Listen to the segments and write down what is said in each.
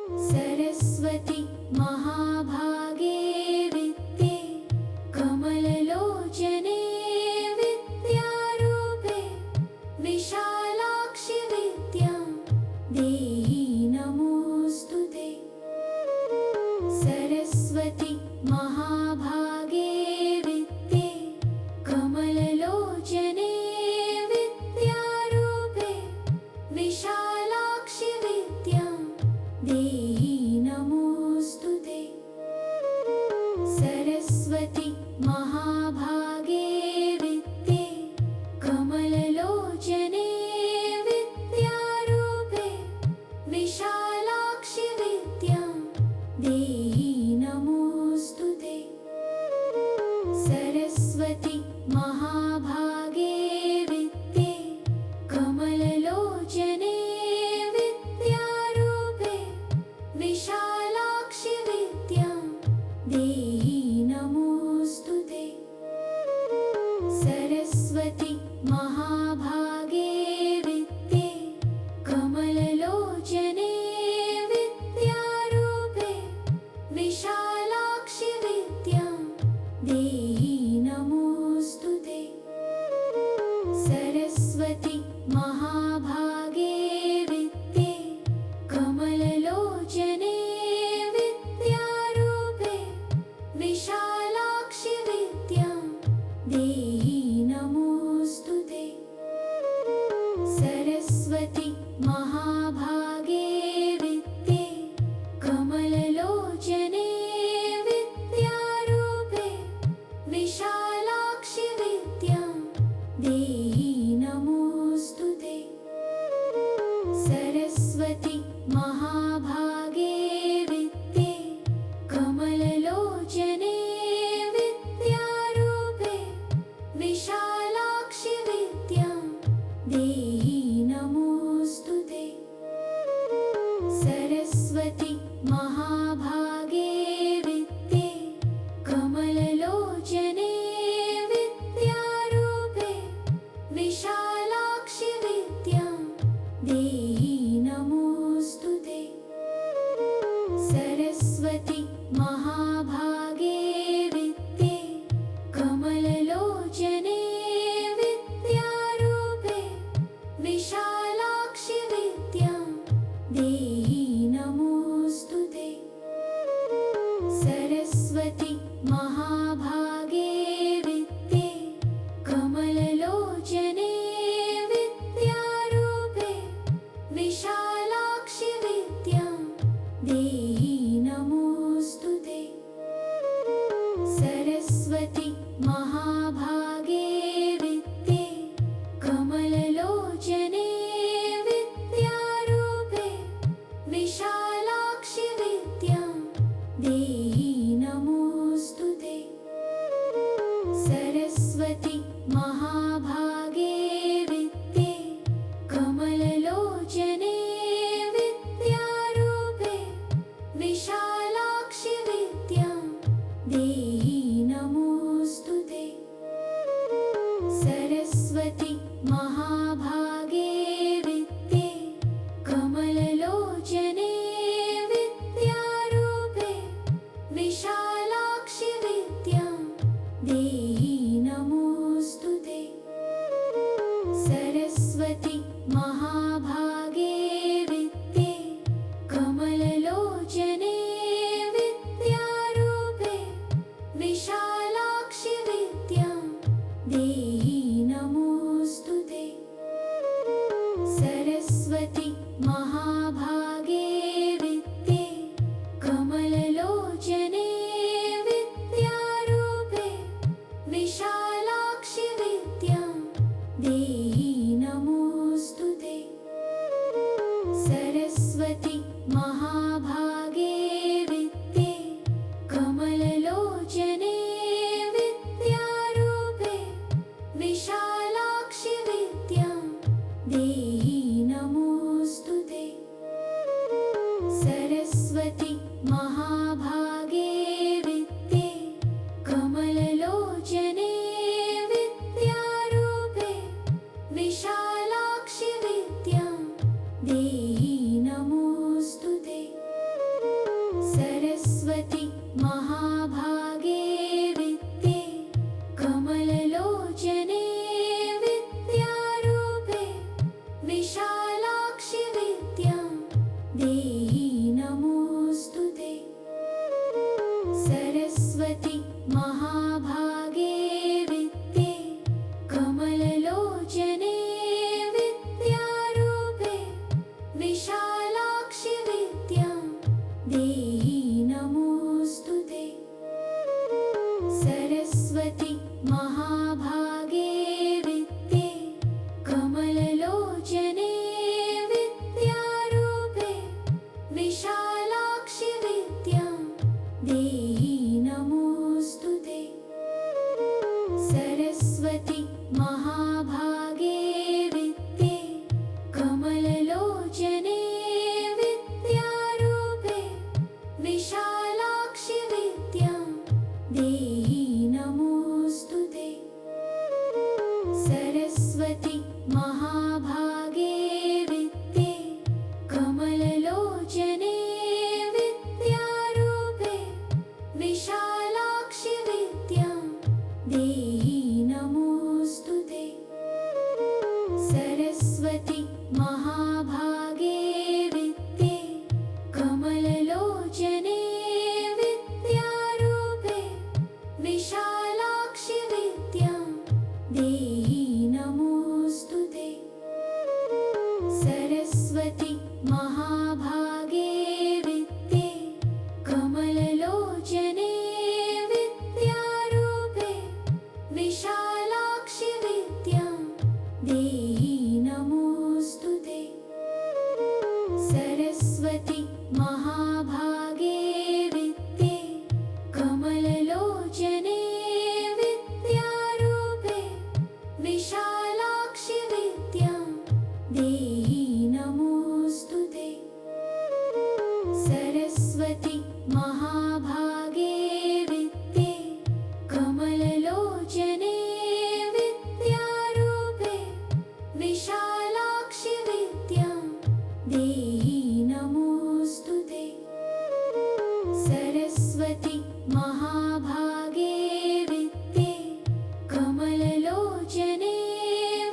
सरस्वती महाभागे विद्ये कमललोचने विद्यारूपे विशालाक्षि विद्यां देहि नमोऽस्तुते। सरस्वती महाभागे विद्ये कमललोचने विद्यारूपे विशालाक्षि विद्यां देहि नमोऽस्तुते। सरस्वती महाभागे विद्ये कमललोचने विद्यारूपे विशालाक्षि विद्यां देहि नमोऽस्तुते। सरस्वती महाभागे विद्ये कमललोचने विद्यारूपे विशालाक्षि विद्यां देहि नमोऽस्तुते। सरस्वती महाभागे विद्ये कमललोचने विद्यारूपे विशालाक्षि विद्यां देहि नमोऽस्तुते। सरस्वती महाभागे विद्ये कमललोचने विद्यारूपे विशालाक्षि विद्यां देहि नमोऽस्तुते। सरस्वती महाभागे विद्ये कमललोचने विद्यारूपे विशालाक्षि विद्यां देहि नमोऽस्तुते। सरस्वती महाभागे विद्ये कमललोचने विद्यारूपे विशालाक्षि विद्यां देहि नमोऽस्तुते। सरस्वती महाभागे विद्ये कमललोचने विद्यारूपे विशालाक्षि विद्यां देहि नमोऽस्तुते। सरस्वती महाभागे विद्ये कमललोचने विद्यारूपे विशालाक्षि विद्यां देहि नमोऽस्तुते। सरस्वती महाभागे विद्ये कमललोचने विद्यारूपे विशालाक्षि विद्यां देहि नमोऽस्तुते। सरस्वती महाभागे विद्ये कमललोचने विद्यारूपे विशालाक्षि विद्यां देहि नमोऽस्तुते। सरस्वती महाभागे विद्ये कमललोचने विद्यारूपे विशालाक्षि विद्यां देहि नमोऽस्तुते। सरस्वती महाभागे विद्ये कमललोचने विद्यारूपे विशालाक्षि विद्यां देहि नमोऽस्तुते। सरस्वती महाभागे विद्ये कमललोचने विद्यारूपे विशालाक्षि विद्यां देहि नमोऽस्तुते। सरस्वती महाभागे विद्ये कमललोचने विद्यारूपे विशालाक्षि विद्यां देहि नमोऽस्तुते। सरस्वती महाभागे विद्ये कमललोचने विद्यारूपे विशालाक्षि विद्यां देहि नमोऽस्तुते। सरस्वती महाभागे विद्ये कमललोचने विद्यारूपे विशालाक्षि विद्यां देहि नमोऽस्तुते। देहि नमोऽस्तु ते। सरस्वती महाभागे विद्ये कमललोचने विद्यारूपे विशालाक्षि विद्यां देहि नमोऽस्तु ते। सरस्वती महाभागे विद्ये कमललोचने विद्यारूपे विशालाक्षि विद्यां देहि नमोऽस्तु ते। सरस्वती महाभागे विद्ये कमललोचने विद्यारूपे विशालाक्षि विद्यां देहि नमोऽस्तु ते। सरस्वती महाभागे विद्ये कमललोचने विद्यारूपे विशालाक्षि विद्यां देहि नमोऽस्तु ते। सरस्वती महाभागे विद्ये कमललोचने विद्यारूपे विशालाक्षि विद्यां देहि नमोऽस्तु ते। सरस्वती महाभागे विद्ये कमललोचने विद्यारूपे विशालाक्षि विद्यां देहि नमोऽस्तु ते। सरस्वती महाभागे विद्ये कमललोचने विद्यारूपे विशालाक्षि विद्यां देहि नमोऽस्तु ते। सरस्वती महाभागे विद्ये कमललोचने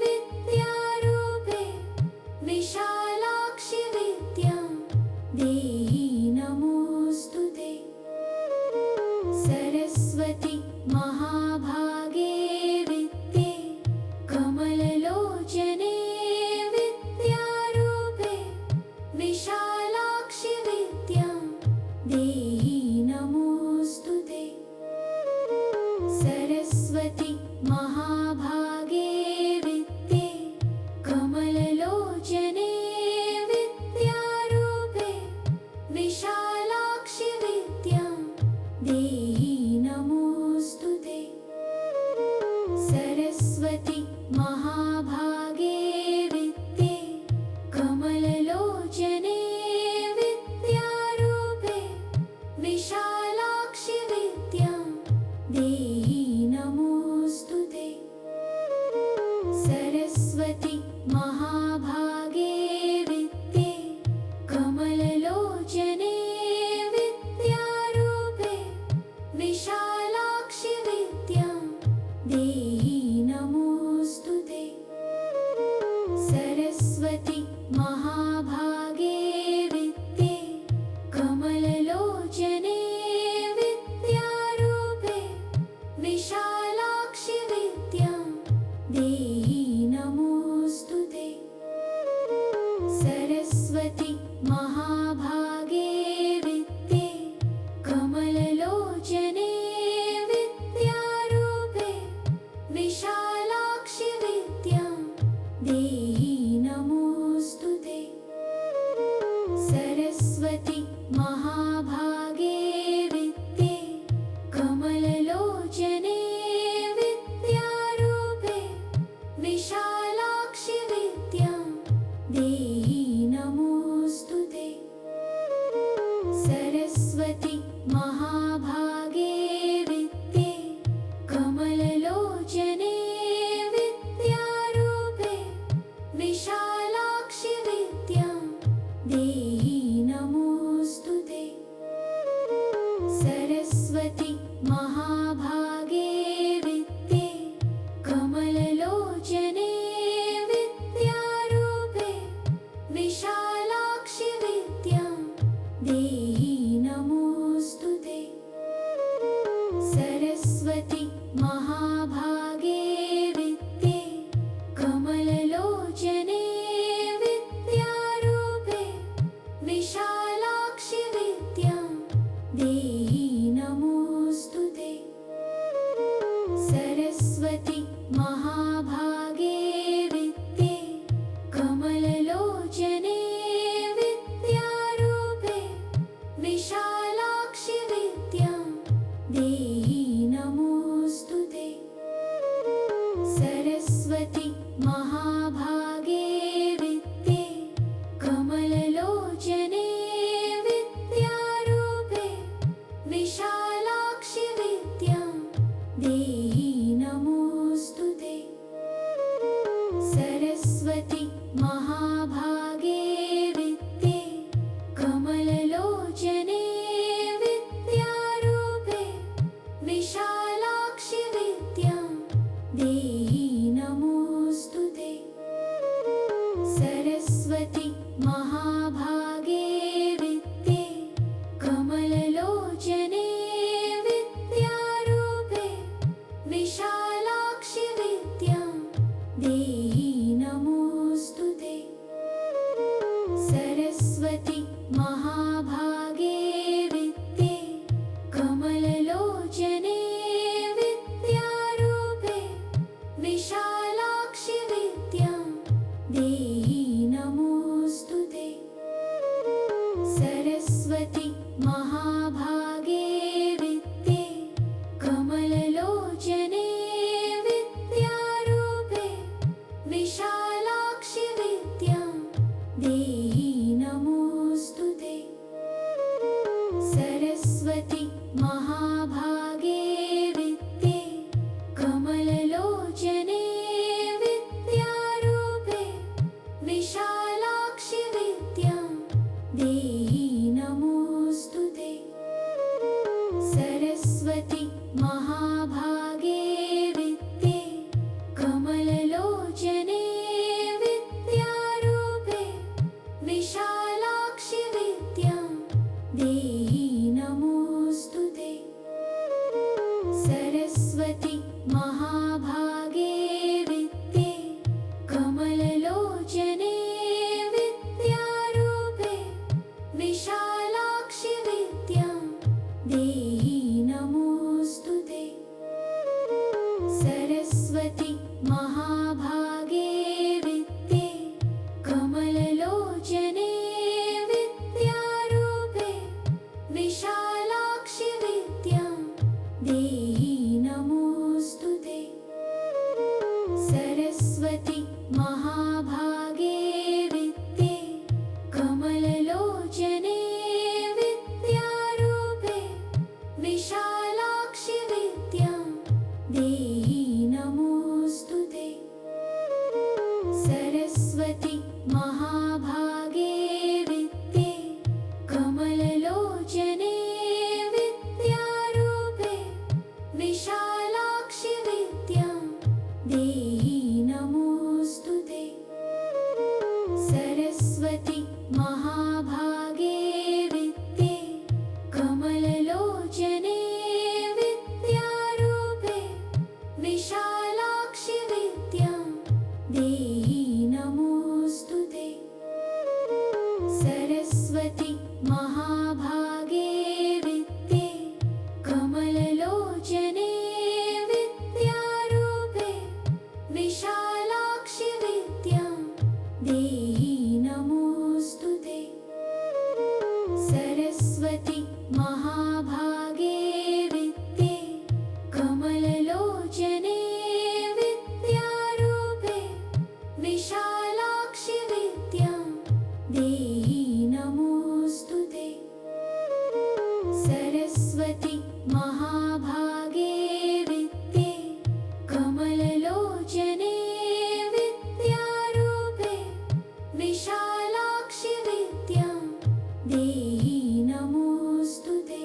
विद्यारूपे विशालाक्षि विद्यां देहि नमोऽस्तु ते। सरस्वती महाभागे विद्ये कमललोचने विद्यारूपे विशालाक्षि विद्यां देहि नमोऽस्तु ते। सरस्वती महाभागे विद्ये कमललोचने विद्यारूपे विशालाक्षि विद्यां देहि नमोऽस्तु ते। सरस्वती महाभागे विद्ये कमललोचने विद्यारूपे विशालाक्षि विद्यां देहि नमोऽस्तु ते। सरस्वती महाभागे विद्ये कमललोचने विद्यारूपे विशालाक्षि विद्यां देहि नमोऽस्तु ते। सरस्वती महाभागे विद्ये कमललोचने विद्यारूपे विशालाक्षि विद्यां देहि नमोऽस्तु ते। सरस्वती महाभागे विद्ये कमललोचने विद्यारूपे विशालाक्षि विद्यां देहि नमोऽस्तु ते। सरस्वती महाभागे विद्ये कमललोचने विद्यारूपे विशालाक्षि विद्यां देहि नमोऽस्तु ते। सरस्वती महाभागे विद्ये कमललोचने विद्यारूपे विशालाक्षि विद्यां देहि नमोऽस्तु ते। देहि नमोऽस्तु ते। सरस्वती महाभागे विद्ये कमललोचने विद्यारूपे विशालाक्षि विद्यां देहि नमोऽस्तु ते। सरस्वती महाभागे विद्ये कमललोचने विद्यारूपे विशालाक्षि विद्यां देहि नमोऽस्तु ते। सरस्वती महाभागे विद्ये कमललोचने विद्यारूपे विशालाक्षि विद्यां देहि नमोऽस्तु ते। सरस्वती महाभागे विद्ये कमललोचने विद्यारूपे विशालाक्षि विद्यां देहि नमोऽस्तु ते। सरस्वती महाभागे विद्ये कमललोचने विद्यारूपे विशालाक्षि विद्यां देहि नमोऽस्तु ते। सरस्वती महाभागे विद्ये कमललोचने विद्यारूपे विशालाक्षि विद्यां देहि नमोऽस्तु ते। सरस्वती महाभागे विद्ये कमललोचने विद्यारूपे विशालाक्षि विद्यां देहि नमोऽस्तु ते। सरस्वती महाभागे विद्ये कमललोचने विद्यारूपे विशालाक्षि विद्यां देहि नमोऽस्तु ते। सरस्वती महाभागे विद्ये कमललोचने विद्यारूपे विशालाक्षि विद्यां देहि नमोऽस्तु ते। सरस्वती महाभागे विद्ये कमललोचने विद्यारूपे विशालाक्षि विद्यां देहि नमोऽस्तु ते। सरस्वती महाभागे विद्ये कमललोचने विद्यारूपे विशालाक्षि विद्यां देहि नमोऽस्तु ते। सरस्वती महाभागे विद्ये कमललोचने विद्यारूपे विशालाक्षि विद्यां देहि नमोऽस्तु ते। सरस्वती महाभागे विद्ये कमललोचने विद्यारूपे विशालाक्षि विद्यां देहि नमोऽस्तु ते। सरस्वती महाभागे विद्ये कमललोचने विद्यारूपे विशालाक्षि विद्यां देहि नमोऽस्तु ते। सरस्वती महाभागे विद्ये कमललोचने विद्यारूपे विशालाक्षि विद्यां देहि नमोऽस्तु ते। सरस्वती महाभागे विद्ये कमललोचने विद्यारूपे विशालाक्षि विद्यां देहि नमोऽस्तु ते।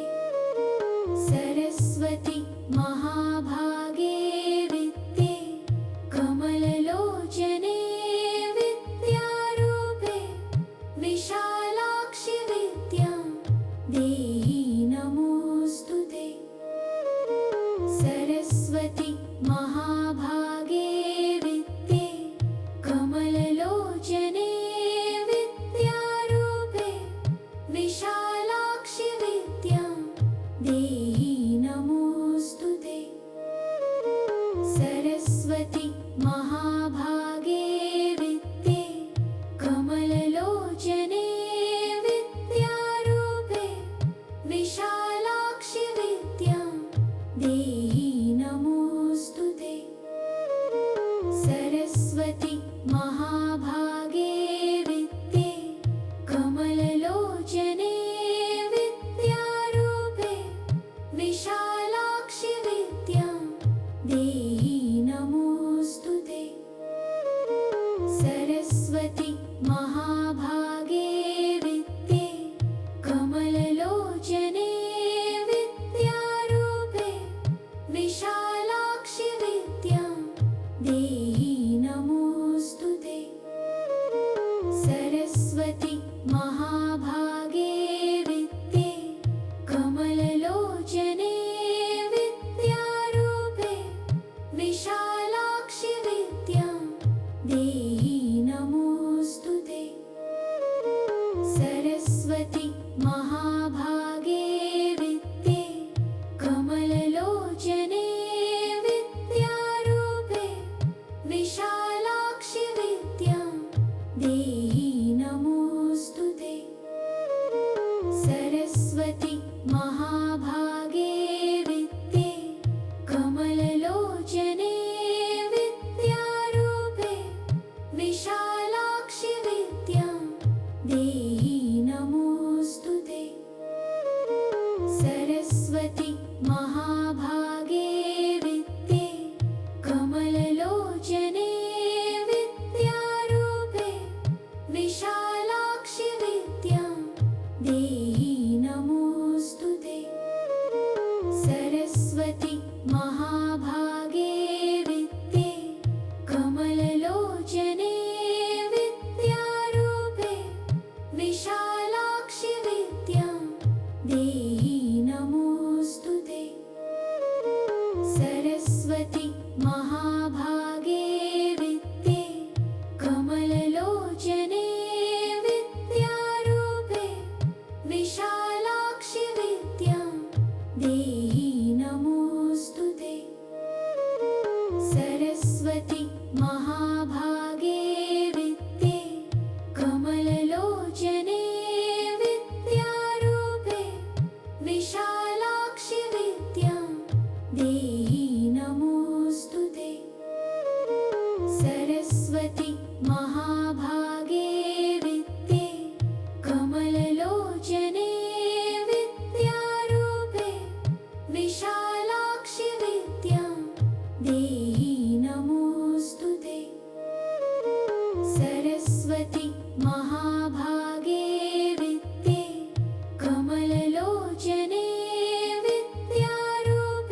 देहि नमोऽस्तु ते। सरस्वति महाभागे विद्ये कमललोचने विद्यारूपे विशालाक्षि विद्यां देहि नमोऽस्तु ते। सरस्वति महाभागे विद्ये कमललोचने विद्यारूपे विशालाक्षि विद्यां देहि नमोऽस्तु ते। सरस्वति महाभागे विद्ये कमललोचने विद्यारूपे विशालाक्षि विद्यां देहि नमोऽस्तु ते। सरस्वति महाभागे विद्ये कमललोचने विद्यारूपे विशालाक्षि विद्यां देहि नमोऽस्तु ते। सरस्वति महाभागे विद्ये कमललोचने विद्यारूपे विशालाक्षि विद्यां देहि नमोऽस्तु ते। सरस्वति महाभागे विद्ये कमललोचने विद्यारूपे विशालाक्षि विद्यां देहि नमोऽस्तु ते। सरस्वति महाभागे विद्ये कमललोचने विद्यारूपे विशालाक्षि विद्यां देहि नमोऽस्तु ते। सरस्वति महाभागे विद्ये कमललोचने विद्यारूपे विशालाक्षि विद्यां देहि नमोऽस्तु ते। सरस्वति महाभागे विद्ये कमललोचने विद्यारूपे विशालाक्षि विद्यां देहि नमोऽस्तु ते। सरस्वति महाभागे विद्ये कमललोचने विद्यारूपे विशालाक्षि विद्यां देहि नमोऽस्तु ते। सरस्वति महाभागे विद्ये कमललोचने विद्यारूपे विशालाक्षि विद्यां देहि नमोऽस्तु ते। सरस्वति महाभागे विद्ये कमललोचने विद्यारूपे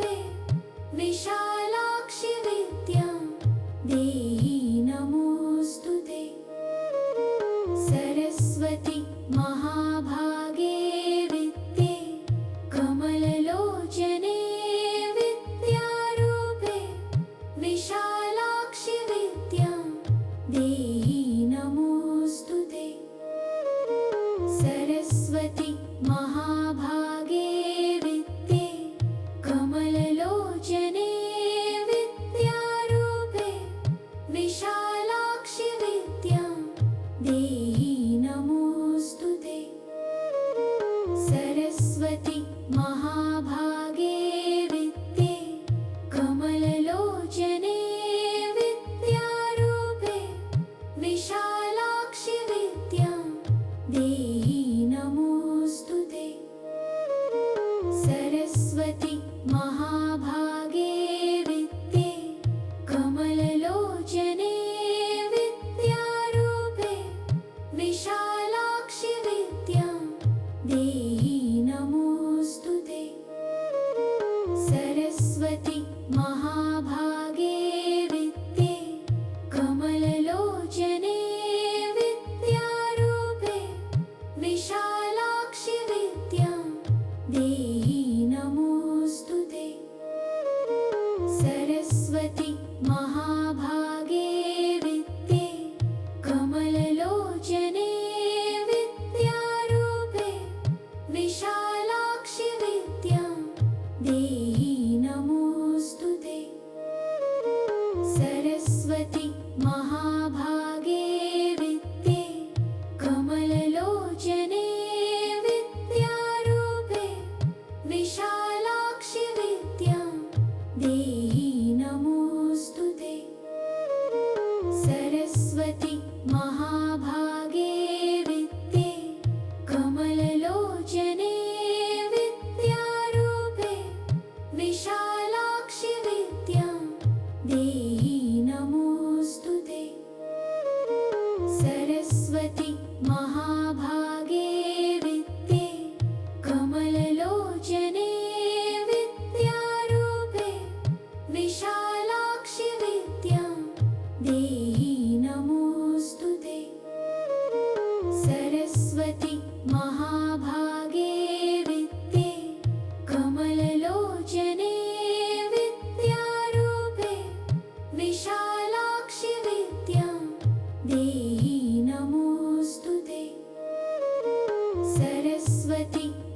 विशालाक्षि विद्यां देहि नमोऽस्तु ते। सरस्वति महाभागे विद्ये कमललोचने विद्यारूपे विशालाक्षि विद्यां देहि नमोऽस्तु ते। सरस्वति महाभागे विद्ये कमललोचने विद्यारूपे विशालाक्षि विद्यां देहि नमोऽस्तु ते। सरस्वति महाभागे विद्ये कमललोचने विद्यारूपे विशालाक्षि विद्यां देहि नमोऽस्तु ते। सरस्वति महाभागे विद्ये कमललोचने विद्यारूपे विशालाक्षि विद्यां देहि नमोऽस्तु ते।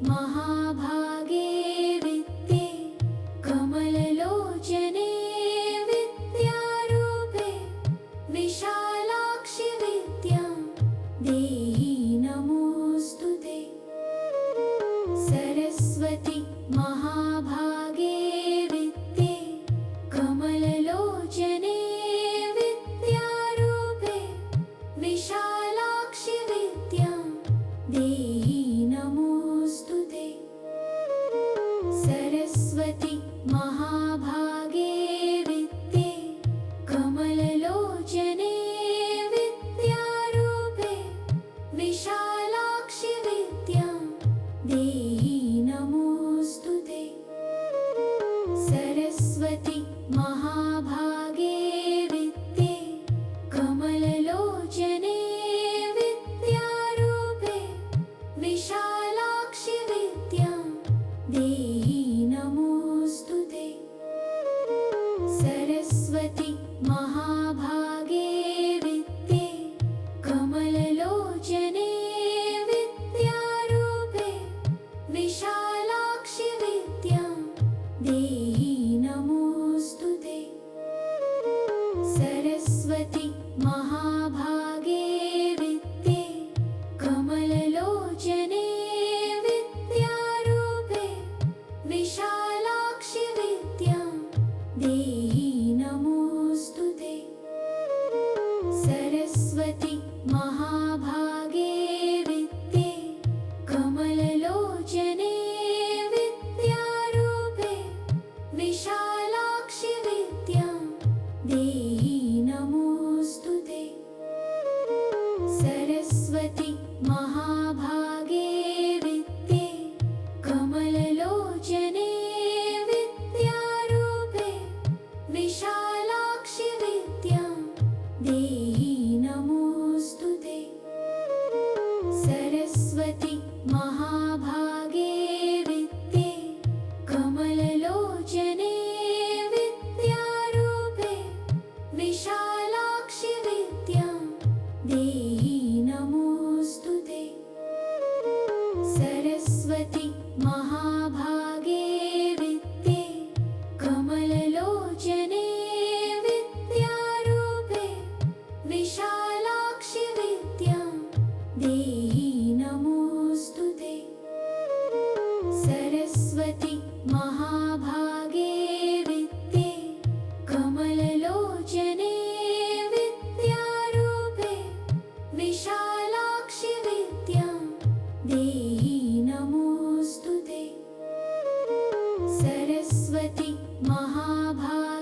महाभागे विद्ये कमललोचने विद्यारूपे विशालाक्षि विद्यां देहि नमोऽस्तु ते। सरस्वती महाभागे विद्ये कमललोचने विद्यारूपे विशालाक्षि विद्यां देहि नमोऽस्तु ते। सरस्वती महाभागे विद्ये कमललोचने विद्यारूपे विशालाक्षि विद्यां देहि नमोऽस्तु ते। सरस्वती महाभागे विद्ये कमललोचने विद्यारूपे विशालाक्षि विद्यां देहि नमोऽस्तु ते। सरस्वती महाभागे विद्ये कमललोचने विद्यारूपे विशालाक्षि विद्यां देहि नमोऽस्तु ते। सरस्वती महाभागे विद्ये कमललोचने विद्यारूपे विशालाक्षि विद्यां देहि नमोऽस्तु ते। सरस्वती महाभागे विद्ये कमललोचने विद्यारूपे विशालाक्षि विद्यां देहि नमोऽस्तु ते। सरस्वती महाभागे विद्ये कमललोचने विद्यारूपे विशालाक्षि विद्यां देहि नमोऽस्तु ते। सरस्वती महाभागे विद्ये कमललोचने विद्यारूपे विशालाक्षि विद्यां देहि नमोऽस्तु ते। सरस्वती महाभागे विद्ये कमललोचने विद्यारूपे विशालाक्षि विद्यां देहि नमोऽस्तु ते। सरस्वती महाभागे विद्ये कमललोचने विद्यारूपे विशालाक्षि विद्यां देहि नमोऽस्तु ते। सरस्वती महाभागे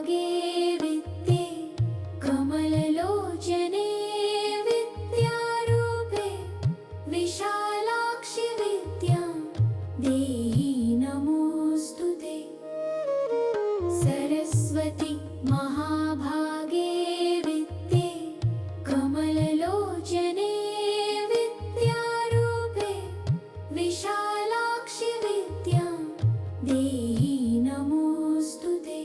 विद्ये कमललोचने विद्यारूपे विशालाक्षि विद्यां देहि नमोऽस्तु ते। सरस्वती महाभागे विद्ये कमललोचने विद्यारूपे विशालाक्षि विद्यां देहि नमोऽस्तु ते।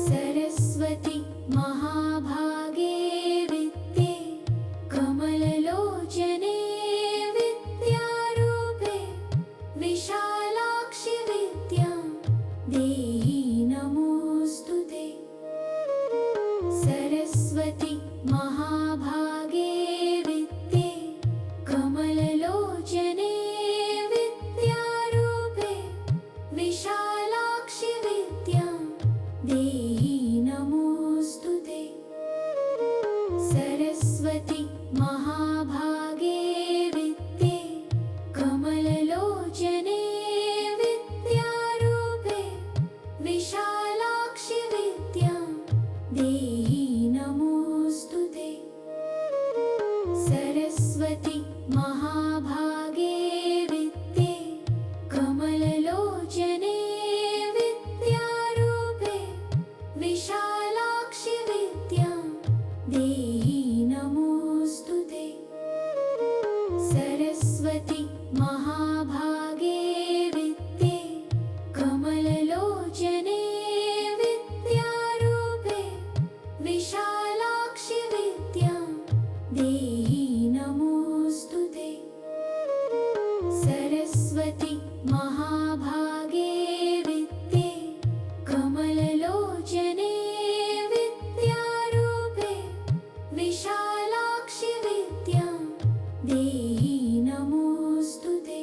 सरस्वती महाभागे विद्ये कमललोचने विद्यारूपे महाभागे विद्ये कमललोचने विद्यारूपे विशालाक्षि विद्यां देहि नमोऽस्तु ते।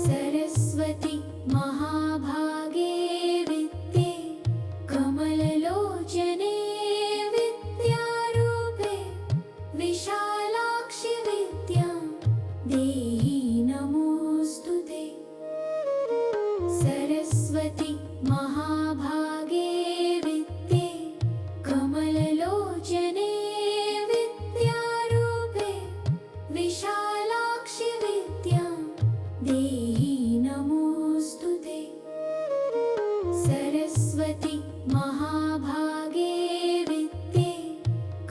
सरस्वती महाभागे विद्ये कमललोचने विद्यारूपे विशालाक्षि विद्यां देहि नमोऽस्तु ते। सरस्वती महाभागे विद्ये कमललोचने विद्यारूपे विशालाक्षि विद्यां देहि नमोऽस्तु ते। सरस्वती महाभागे विद्ये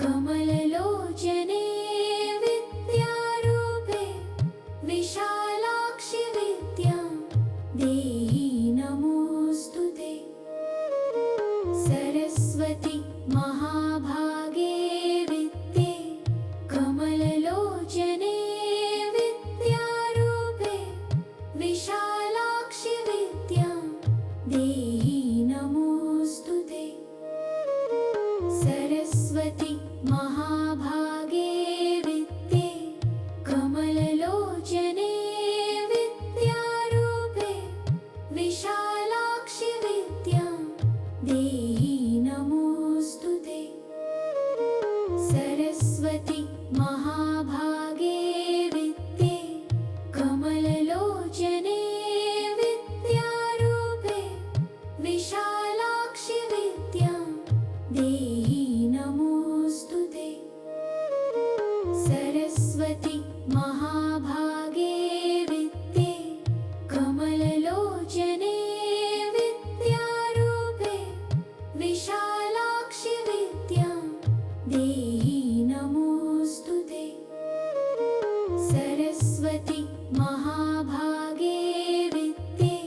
कमललोचने विद्यारूपे विशालाक्षि विद्यां देहि नमोऽस्तु ते। सरस्वती महाभागे विद्ये कमललोचने विद्यारूपे विशालाक्षि विद्यां देहि नमोऽस्तु ते। सरस्वती महाभागे विद्ये कमललोचने विद्यारूपे विशालाक्षि विद्यां देहि नमोऽस्तु ते। सरस्वती महाभागे विद्ये कमललोचने विद्यारूपे विशालाक्षि विद्यां देहि नमोऽस्तु ते। सरस्वती महाभागे विद्ये कमललोचने विद्यारूपे विशालाक्षि विद्यां देहि नमोऽस्तु ते। सरस्वती महाभागे विद्ये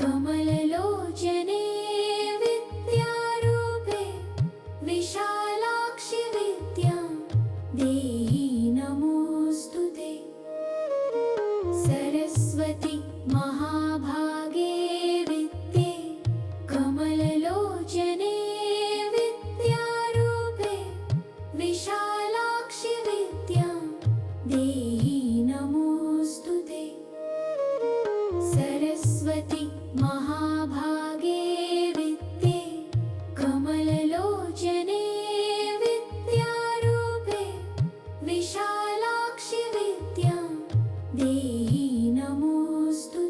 कमललोचने विद्यारूपे विशालाक्षि विद्यां देहि नमोऽस्तु ते। सरस्वती महाभागे विद्ये कमललोचने विद्यारूपे विशालाक्षि विद्यां देहि नमोऽस्तु ते। सरस्वती महाभागे विद्ये कमललोचने विद्यारूपे विशालाक्षि विद्यां देहि नमोऽस्तु